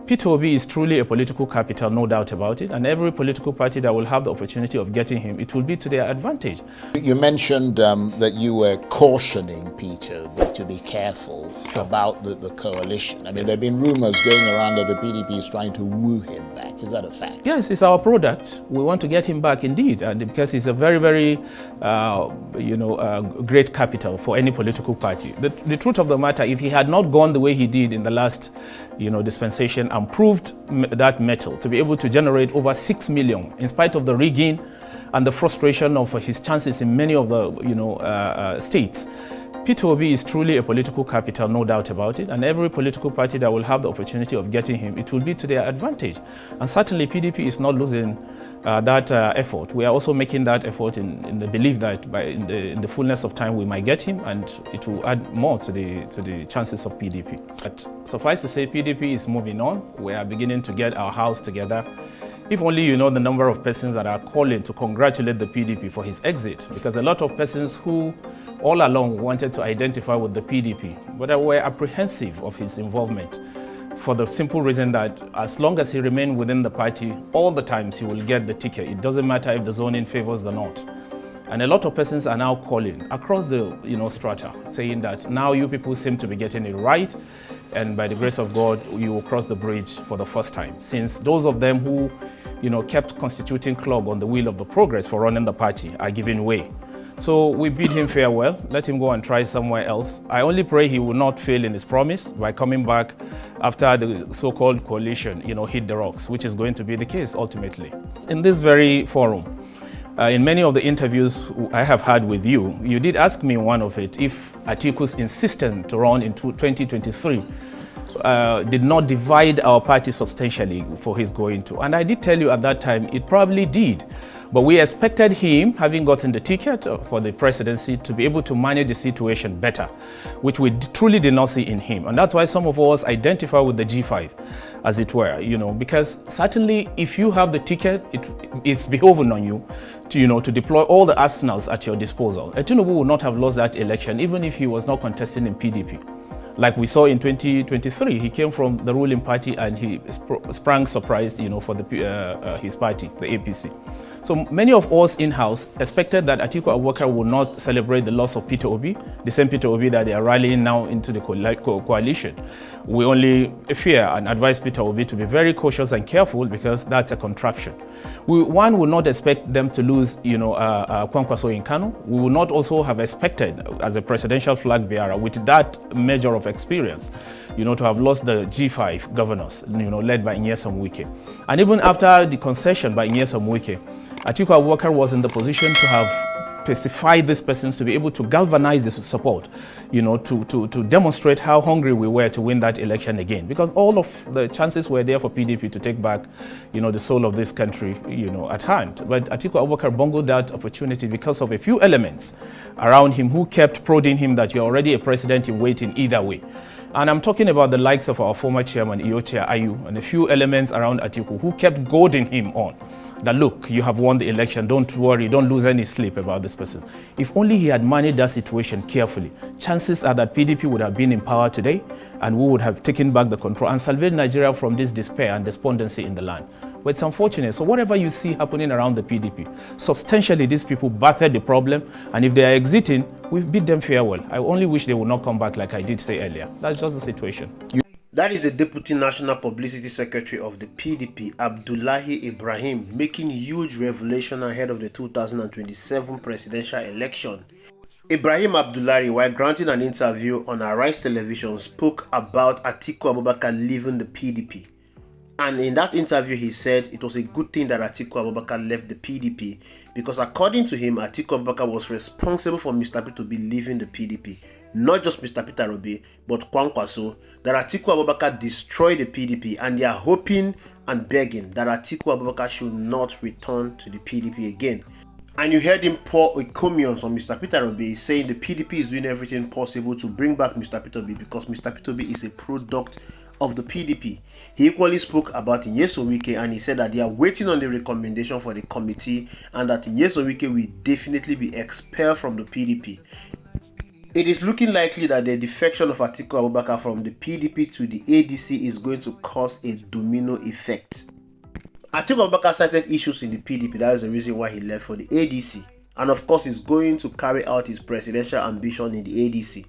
Peter Obi is truly a political capital, no doubt about it, and every political party that will have the opportunity of getting him, it will be to their advantage. You mentioned that you were cautioning Peter Obi to be careful about the coalition. I mean, there have been rumors going around that the PDP is trying to woo him back. Is that a fact? Yes, it's our product. We want to get him back indeed, and because he's a very, very, great capital for any political party. The truth of the matter, if he had not gone the way he did in the last, dispensation and proved that metal to be able to generate over 6 million, in spite of the rigging and the frustration of his chances in many of the, states, Peter Obi is truly a political capital, no doubt about it, and every political party that will have the opportunity of getting him, it will be to their advantage. And certainly PDP is not losing that effort. We are also making that effort in the belief that in the fullness of time we might get him, and it will add more to the chances of PDP. But suffice to say, PDP is moving on. We are beginning to get our house together. If only you know the number of persons that are calling to congratulate the PDP for his exit, because a lot of persons who all along wanted to identify with the PDP, but were apprehensive of his involvement for the simple reason that as long as he remains within the party, all the times he will get the ticket. It doesn't matter if the zoning favors the north. And a lot of persons are now calling across the strata, saying that now you people seem to be getting it right, and by the grace of God, you will cross the bridge for the first time. Since those of them who kept constituting club on the wheel of the progress for running the party are giving way. So we bid him farewell, let him go and try somewhere else. I only pray he will not fail in his promise by coming back after the so-called coalition, hit the rocks, which is going to be the case ultimately. In this very forum, in many of the interviews I have had with you, you did ask me in one of it if Atiku's insistence to run in 2023 did not divide our party substantially for his going to. And I did tell you at that time it probably did. But we expected him, having gotten the ticket for the presidency, to be able to manage the situation better, which we truly did not see in him. And that's why some of us identify with the G5, as it were, because certainly if you have the ticket, it's behoven on you to deploy all the arsenals at your disposal. Atiku would not have lost that election, even if he was not contesting in PDP. Like we saw in 2023, he came from the ruling party and he sprang surprised, for his party, the APC. So many of us in-house expected that Atiku Abubakar would not celebrate the loss of Peter Obi, the same Peter Obi that they are rallying now into the coalition. We only fear and advise Peter Obi to be very cautious and careful, because that's a contraption. One would not expect them to lose, Kwankwaso in Kano. We would not also have expected, as a presidential flag bearer with that measure of experience, to have lost the G5 governors, led by Nyesom Wike. And even after the concession by Nyesom Wike, Atiku Abubakar was in the position to have pacified these persons, to be able to galvanize this support, to demonstrate how hungry we were to win that election again. Because all of the chances were there for PDP to take back, the soul of this country, at hand. But Atiku Abubakar bungled that opportunity because of a few elements around him who kept prodding him that you're already a president in waiting either way. And I'm talking about the likes of our former chairman, Iyochia Ayu, and a few elements around Atiku who kept goading him on. That look, you have won the election, don't worry, don't lose any sleep about this person. If only he had managed that situation carefully, chances are that PDP would have been in power today, and we would have taken back the control and salvaged Nigeria from this despair and despondency in the land. But it's unfortunate. So whatever you see happening around the PDP, substantially these people battered the problem, and if they are exiting, we bid them farewell. I only wish they would not come back, like I did say earlier. That's just the situation. That is the Deputy National Publicity Secretary of the PDP, Abdullahi Ibrahim, making huge revelation ahead of the 2027 presidential election. Ibrahim Abdullahi, while granting an interview on Arise Television, spoke about Atiku Abubakar leaving the PDP. And in that interview, he said it was a good thing that Atiku Abubakar left the PDP, because according to him, Atiku Abubakar was responsible for Mr. Peter Obi leaving the PDP. Not just Mr. Peter Obi, but Kwankwaso, that Atiku Abubakar destroyed the PDP, and they are hoping and begging that Atiku Abubakar should not return to the PDP again. And you heard him pour encomiums on Mr. Peter Obi, saying the PDP is doing everything possible to bring back Mr. Peter Obi because Mr. Peter Obi is a product of the PDP. He equally spoke about Nyesom Wike, and he said that they are waiting on the recommendation for the committee and that Nyesom Wike will definitely be expelled from the PDP. It is looking likely that the defection of Atiku Abubakar from the PDP to the ADC is going to cause a domino effect. Atiku Abubakar cited issues in the PDP, that is the reason why he left for the ADC. And of course, he's going to carry out his presidential ambition in the ADC.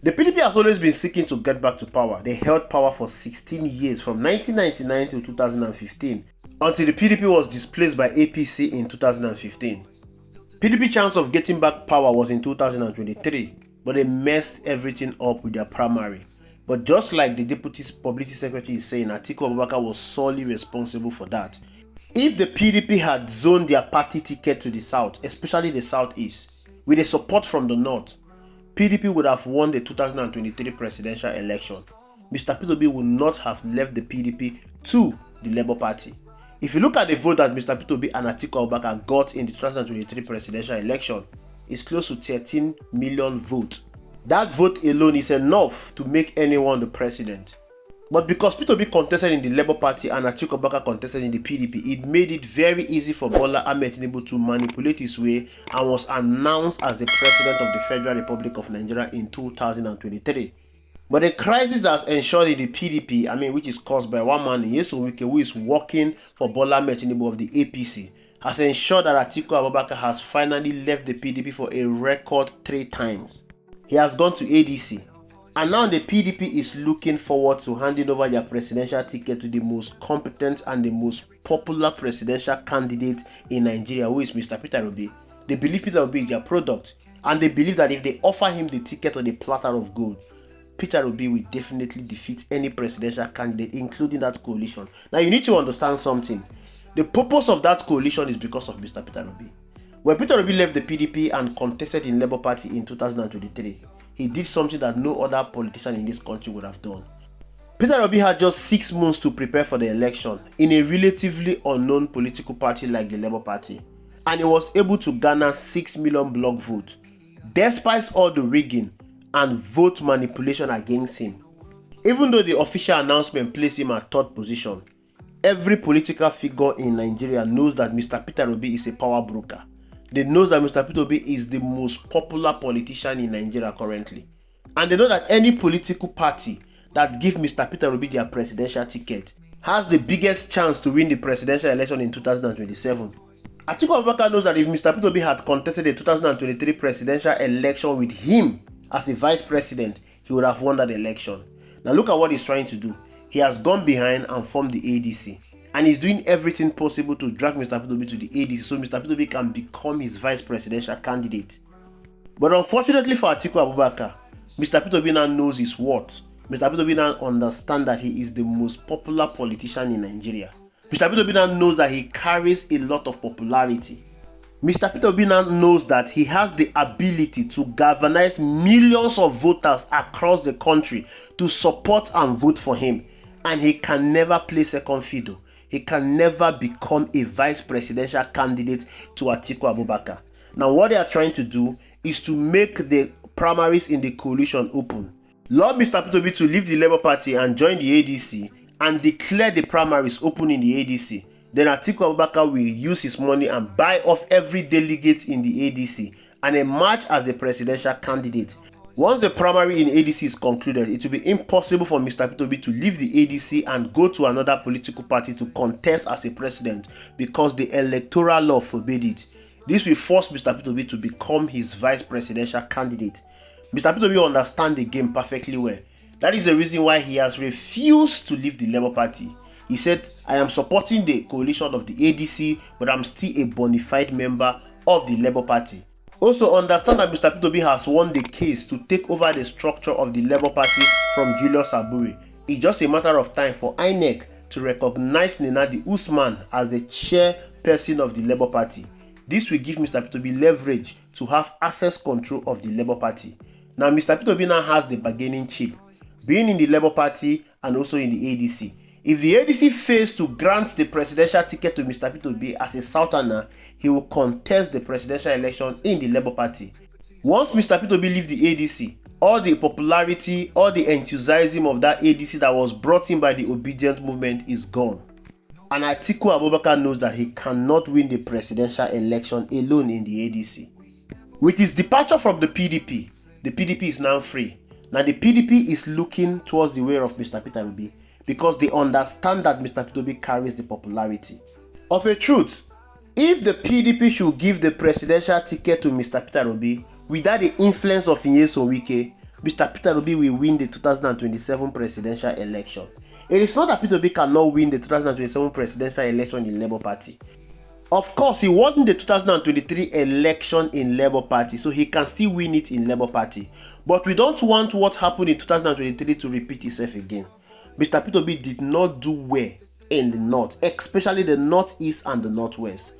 The PDP has always been seeking to get back to power. They held power for 16 years, from 1999 to 2015, until the PDP was displaced by APC in 2015. PDP chance of getting back power was in 2023, but they messed everything up with their primary. But just like the Deputy Publicity Secretary is saying, Atiku Abubakar was solely responsible for that. If the PDP had zoned their party ticket to the south, especially the southeast, with the support from the north, PDP would have won the 2023 presidential election. Mr. Peter Obi would not have left the PDP to the Labour Party. If you look at the vote that Mr. Peter Obi and Atiku Abubakar got in the 2023 presidential election, it's close to 13 million votes. That vote alone is enough to make anyone the president. But because Peter Obi contested in the Labour Party and Atiku Abubakar contested in the PDP, it made it very easy for Bola Ahmed Tinubu to manipulate his way and was announced as the president of the Federal Republic of Nigeria in 2023. But the crisis that's ensured in the PDP, which is caused by one man, Nyesom Wike, who is working for Bola Ahmed Tinubu of the APC, has ensured that Atiku Abubakar has finally left the PDP for a record 3 times. He has gone to ADC. And now the PDP is looking forward to handing over their presidential ticket to the most competent and the most popular presidential candidate in Nigeria, who is Mr. Peter Obi. They believe Peter Obi is their product, and they believe that if they offer him the ticket on a platter of gold, Peter Obi will definitely defeat any presidential candidate, including that coalition. Now you need to understand something. The purpose of that coalition is because of Mr. Peter Obi. When Peter Obi left the PDP and contested in Labour Party in 2023, he did something that no other politician in this country would have done. Peter Obi had just 6 months to prepare for the election in a relatively unknown political party like the Labour Party, and he was able to garner 6 million block votes, despite all the rigging and vote manipulation against him. Even though the official announcement placed him at 3rd position, every political figure in Nigeria knows that Mr. Peter Obi is a power broker. They know that Mr. Peter Obi is the most popular politician in Nigeria currently. And they know that any political party that gives Mr. Peter Obi their presidential ticket has the biggest chance to win the presidential election in 2027. Atiku Abubakar knows that if Mr. Peter Obi had contested the 2023 presidential election with him as a vice president, he would have won that election. Now look at what he's trying to do. He has gone behind and formed the ADC. And he's doing everything possible to drag Mr. Peter Obi to the ADC so Mr. Peter Obi can become his vice presidential candidate. But unfortunately for Atiku Abubakar, Mr. Peter Obi now knows his worth. Mr. Peter Obi now understands that he is the most popular politician in Nigeria. Mr. Peter Obi now knows that he carries a lot of popularity. Mr. Peter Obi now knows that he has the ability to galvanize millions of voters across the country to support and vote for him. And he can never play second fiddle. He can never become a vice presidential candidate to Atiku Abubakar. Now what they are trying to do is to make the primaries in the coalition open. Allow Mr. Peter Obi to leave the Labour Party and join the ADC and declare the primaries open in the ADC. Then Atiku Abubakar will use his money and buy off every delegate in the ADC and emerge as the presidential candidate. Once the primary in ADC is concluded, it will be impossible for Mr. Peter Obi to leave the ADC and go to another political party to contest as a president because the electoral law forbade it. This will force Mr. Peter Obi to become his vice presidential candidate. Mr. Peter Obi understands the game perfectly well. That is the reason why he has refused to leave the Labour Party. He said, I am supporting the coalition of the ADC, but I'm still a bona fide member of the Labour Party. Also understand that Mr. Peter Obi has won the case to take over the structure of the Labour Party from Julius Abure. It's just a matter of time for INEC to recognize Nenadi Usman as the chairperson of the Labour Party. This will give Mr. Peter Obi leverage to have access control of the Labour Party. Now Mr. Peter Obi now has the bargaining chip, being in the Labour Party and also in the ADC. If the ADC fails to grant the presidential ticket to Mr. Peter Obi as a Southerner, he will contest the presidential election in the Labour Party. Once Mr. Peter Obi leaves the ADC, all the popularity, all the enthusiasm of that ADC that was brought in by the obedient movement is gone. And Atiku Abubakar knows that he cannot win the presidential election alone in the ADC. With his departure from the PDP, the PDP is now free. Now the PDP is looking towards the way of Mr. Peter Obi because they understand that Mr. Peter Obi carries the popularity. Of a truth, if the PDP should give the presidential ticket to Mr. Peter Obi without the influence of Nyesom Wike, Mr. Peter Obi will win the 2027 presidential election. It is not that Peter Obi cannot win the 2027 presidential election in Labour Party. Of course, he won the 2023 election in Labour Party, so he can still win it in Labour Party. But we don't want what happened in 2023 to repeat itself again. Mr. Peter Obi did not do well in the north, especially the northeast and the northwest.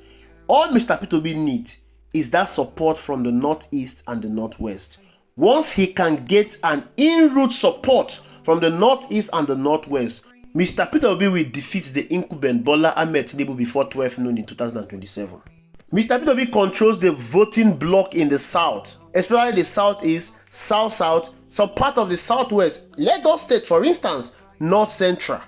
All Mr. Peter Obi needs is that support from the northeast and the northwest. Once he can get an in-route support from the northeast and the northwest, Mr. Peter Obi will defeat the incumbent Bola Ahmed Tinubu before 12 noon in 2027. Mr. Peter Obi controls the voting bloc in the south, especially the southeast, south-south, some part of the southwest, Lagos State for instance, north central.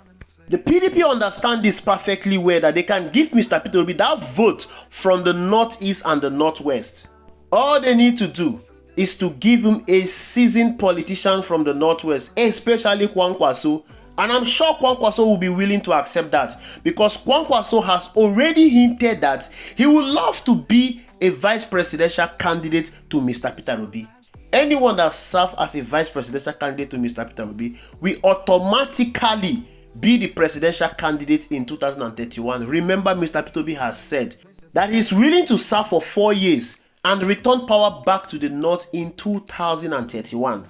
The PDP understand this perfectly well, that they can give Mr. Peter Obi that vote from the northeast and the northwest. All they need to do is to give him a seasoned politician from the northwest, especially Kwankwaso. And I'm sure Kwankwaso will be willing to accept that, because Kwankwaso has already hinted that he would love to be a vice presidential candidate to Mr. Peter Obi. Anyone that serves as a vice presidential candidate to Mr. Peter Obi will automatically be the presidential candidate in 2031. Remember, Mr. Peter Obi has said that he's willing to serve for 4 years and return power back to the north in 2031.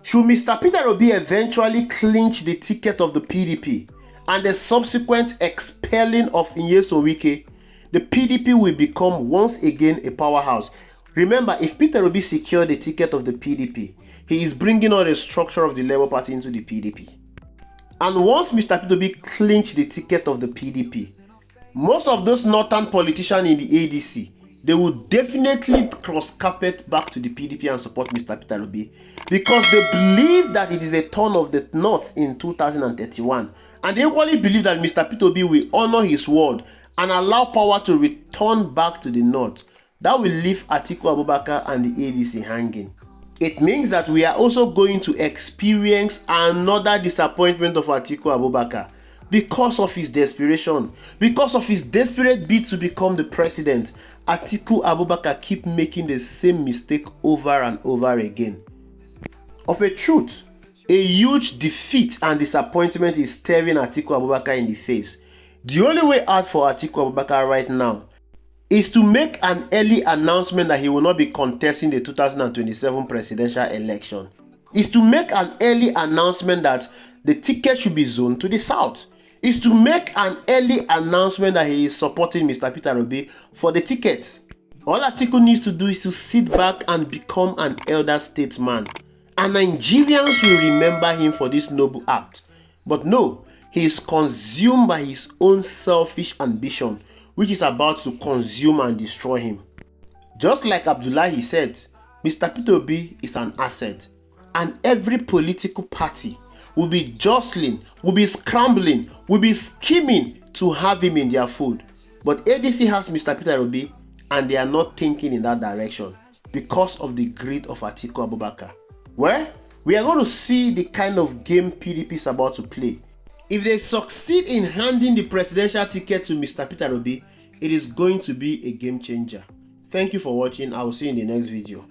Should Mr. Peter Obi eventually clinch the ticket of the PDP and the subsequent expelling of Nyesom Wike, the PDP will become once again a powerhouse. Remember, if Peter Obi secured the ticket of the PDP, he is bringing all the structure of the Labour Party into the PDP. And once Mr. Peter Obi clinched the ticket of the PDP, most of those northern politicians in the ADC, they will definitely cross carpet back to the PDP and support Mr. Peter Obi, because they believe that it is a turn of the north in 2031, and they equally believe that Mr. Peter Obi will honor his word and allow power to return back to the north. That will leave Atiku Abubakar and the ADC hanging. It means that we are also going to experience another disappointment of Atiku Abubakar because of his desperation, because of his desperate bid to become the president. Atiku Abubakar keep making the same mistake over and over again. Of a truth, a huge defeat and disappointment is staring Atiku Abubakar in the face. The only way out for Atiku Abubakar right now is to make an early announcement that he will not be contesting the 2027 presidential election. Is to make an early announcement that the ticket should be zoned to the south. Is to make an early announcement that he is supporting Mr. Peter Obi for the ticket. All Atiku needs to do is to sit back and become an elder statesman. And Nigerians will remember him for this noble act. But no, he is consumed by his own selfish ambition, which is about to consume and destroy him. Just like Abdullahi said, Mr. Peter Obi is an asset, and every political party will be jostling, will be scrambling, will be scheming to have him in their fold. But ADC has Mr. Peter Obi, and they are not thinking in that direction because of the greed of Atiku Abubakar. Well, we are going to see the kind of game PDP is about to play. If they succeed in handing the presidential ticket to Mr. Peter Obi, it is going to be a game changer. Thank you for watching. I will see you in the next video.